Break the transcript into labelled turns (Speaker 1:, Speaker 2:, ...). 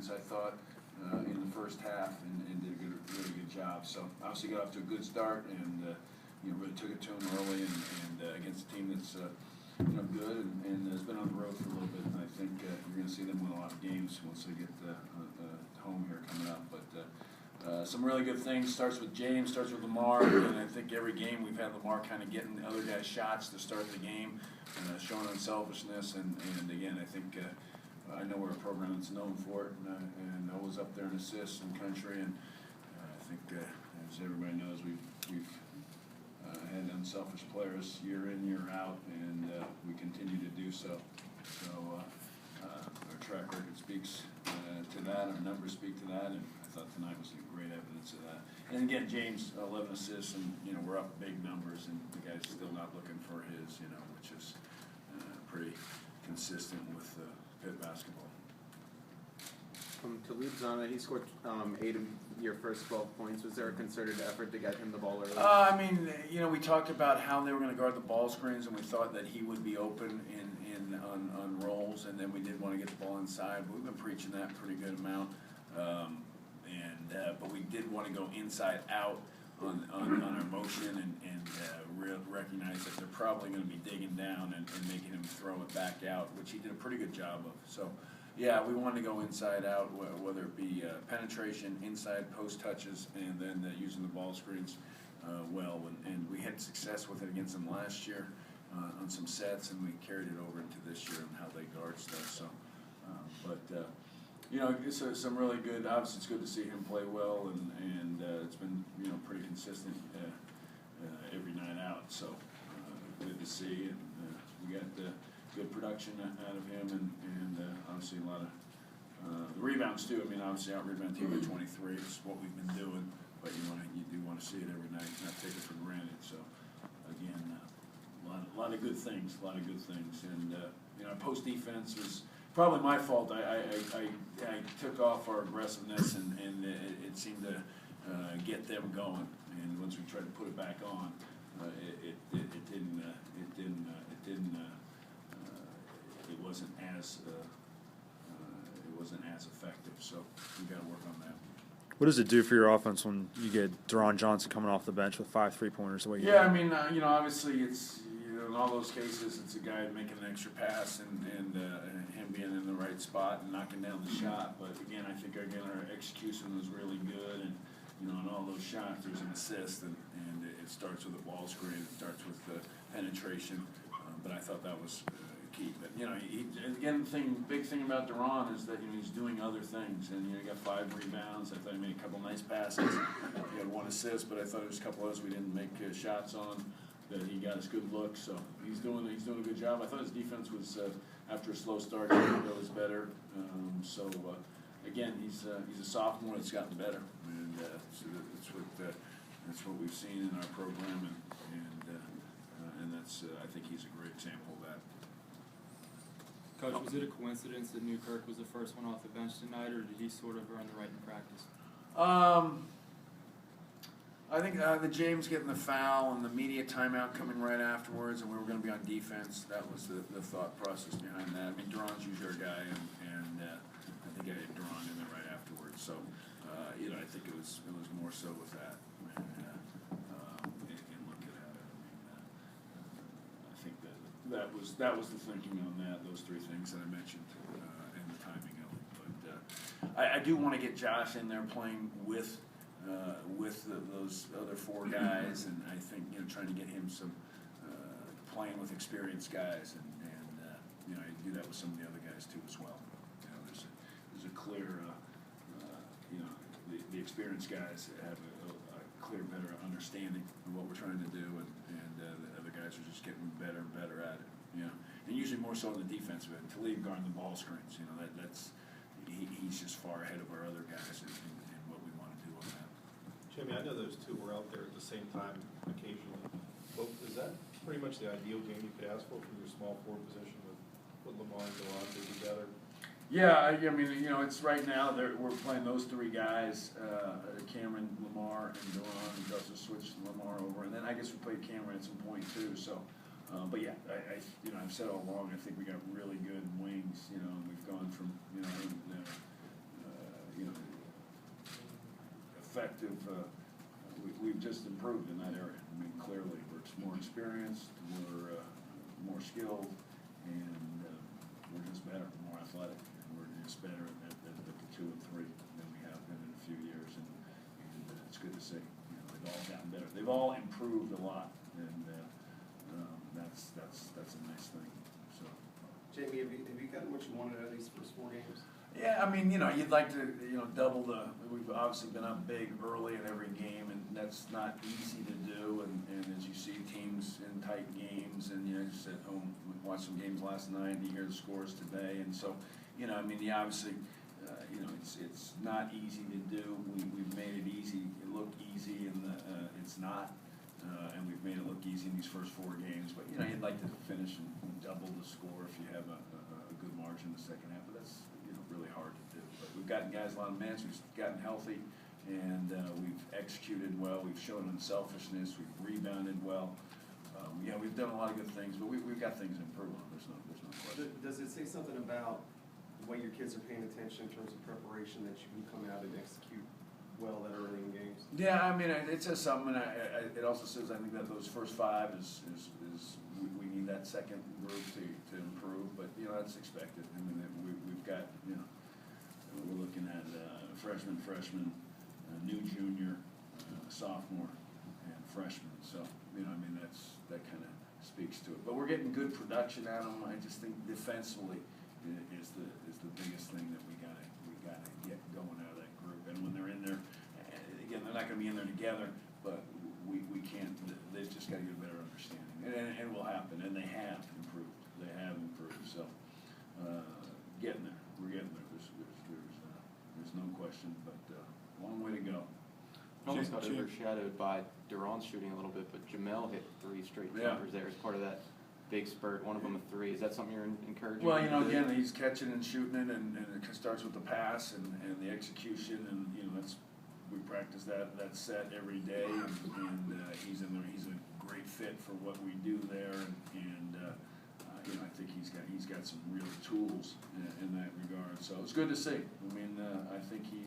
Speaker 1: defense, I thought, in the first half, and did a really good job. So obviously got off to a good start, and really took it to them early, and against a team that's good and has been on the road for a little bit. And I think you're going to see them win a lot of games once they get home here coming up. But some really good things. Starts with James, starts with Lamar, and I think every game we've had Lamar kind of getting the other guys shots to start the game, showing unselfishness, and again, I think I know we're a program that's known for it, and always up there in assists and country, and I think as everybody knows, we've had unselfish players year in, year out, and we continue to do so. So our track record speaks to that, our numbers speak to that, and I thought tonight was great evidence of that. And again, James, 11 assists, and we're up big numbers, and the guy's still not looking for his, which is pretty consistent with Pitt basketball.
Speaker 2: Talib Zanna, he scored 8 of your first 12 points. Was there a concerted effort to get him the ball early?
Speaker 1: I mean, we talked about how they were going to guard the ball screens, and we thought that he would be open on rolls, and then we did want to get the ball inside. But we've been preaching that pretty good amount, but we did want to go inside out on our motion and recognize that they're probably going to be digging down and making him throw it back out, which he did a pretty good job of. So. Yeah, we wanted to go inside out, whether it be penetration, inside post touches, and then using the ball screens well. And we had success with it against them last year on some sets, and we carried it over into this year and how they guard stuff. So, it's some really good. Obviously, it's good to see him play well, and it's been pretty consistent every night out. So good to see, and we got good production out of him, and obviously a lot of the rebounds too. I mean, obviously out rebound team at 23 is what we've been doing, but you do want to see it every night, not take it for granted. So again, a lot of good things, and our post defense was probably my fault. I took off our aggressiveness, and it seemed to get them going, and once we tried to put it back on, it wasn't as effective, so we got to work on that.
Speaker 3: What does it do for your offense when you get Deron Johnson coming off the bench with 5 3-pointers?
Speaker 1: I mean, obviously it's in all those cases it's a guy making an extra pass and him being in the right spot and knocking down the shot. But again, I think our execution was really good, and on all those shots there's an assist, and it starts with a ball screen, it starts with penetration. But I thought that was key. But again, big thing about Deron is that he's doing other things, and he got 5 rebounds. I thought he made a couple nice passes. He had 1 assist, but I thought there was a couple others we didn't make shots on that he got us good looks. So he's doing a good job. I thought his defense was after a slow start, it was better. Again, he's a sophomore that's gotten better, and so that's what we've seen in our program, and that's I think he's a great example of that.
Speaker 4: Coach, was it a coincidence that Newkirk was the first one off the bench tonight, or did he sort of earn the right in practice?
Speaker 1: I think the James getting the foul and the media timeout coming right afterwards, and we were going to be on defense. That was the thought process behind that. I mean, Deron's usually our guy, and I think I had Deron in there right afterwards. So, I think it was more so with that. That was the thinking on those 3 things that I mentioned, and the timing of it. But I do want to get Josh in there playing with those other 4 guys, and I think trying to get him some playing with experienced guys, and I do that with some of the other guys too as well. There's a clear the experienced guys have a clear, better understanding of what we're trying to do, and the other guys are just getting better and better at it. And usually more so on the defensive end. Talib guarding the ball screens, he's just far ahead of our other guys in what we want to do on that.
Speaker 5: Jimmy, I know those 2 were out there at the same time occasionally. But is that pretty much the ideal game you could ask for from your small forward position with Lamar and Delonte together?
Speaker 1: Yeah, I mean, it's right now we're playing those 3 guys, Cameron, Lamar, and Delon. We also switched Lamar over, and then I guess we played Cameron at some point too. So, but yeah, I've said all along, I think we got really good wings. And we've gone from effective, we've just improved in that area. I mean, clearly, we're more experienced, we're more skilled, and we're just better, more athletic, and we're just better at the 2 and 3 than we have been in a few years, and it's good to see. You know, they've all gotten better. They've all improved a lot, and that's a nice thing. So.
Speaker 6: Jamie, have you gotten what you wanted out of these first 4 games?
Speaker 1: Yeah, I mean, you know, you'd like to, you know, double we've obviously been up big early in every game, and that's not easy to do, and as you see teams in tight games, and, you know, just at home, we watched some games last night, and you hear the scores today, and so, you know, I mean, you obviously, you know, it's not easy to do. We've made it easy, it looked easy, and it's not, and we've made it look easy in these first 4 games, but, you know, you'd like to finish and double the score if you have a good margin in the second half, but that's, really hard to do. But we've gotten guys a lot of minutes, we've gotten healthy, and we've executed well, we've shown unselfishness, we've rebounded well. Yeah, we've done a lot of good things, but we've got things to improve on, there's no question.
Speaker 6: Does it say something about the way your kids are paying attention in terms of preparation that you can come out and execute well that early in games?
Speaker 1: Yeah, I mean, it says something, and it also says, I think that those first 5 is we need that second group to improve, but, you know, that's expected. I mean, we've got, you know, we're looking at freshman, new junior, sophomore, and freshman, so, you know, I mean, that kind of speaks to it. But we're getting good production out of them. I just think defensively is the biggest thing that we gotta get going out of that group. And when they're in there, again, they're not gonna be in there together, but we can't, they've just gotta get a better understanding. And it will happen, and they have improved. They have improved, so, getting there. We're getting there. There's no question, but, long way to go.
Speaker 2: Almost got overshadowed by Duran's shooting a little bit, but Jamel hit 3 straight jumpers there as part of that big spurt, one of them a 3. Is that something you're encouraging?
Speaker 1: Well, you know, again, he's catching and shooting it, and it starts with the pass and the execution, and, you know, we practice that set every day, and he's in there. He's a great fit for what we do there, and you know, I think he's got some real tools in that regard. So it's good to see. I mean, I think he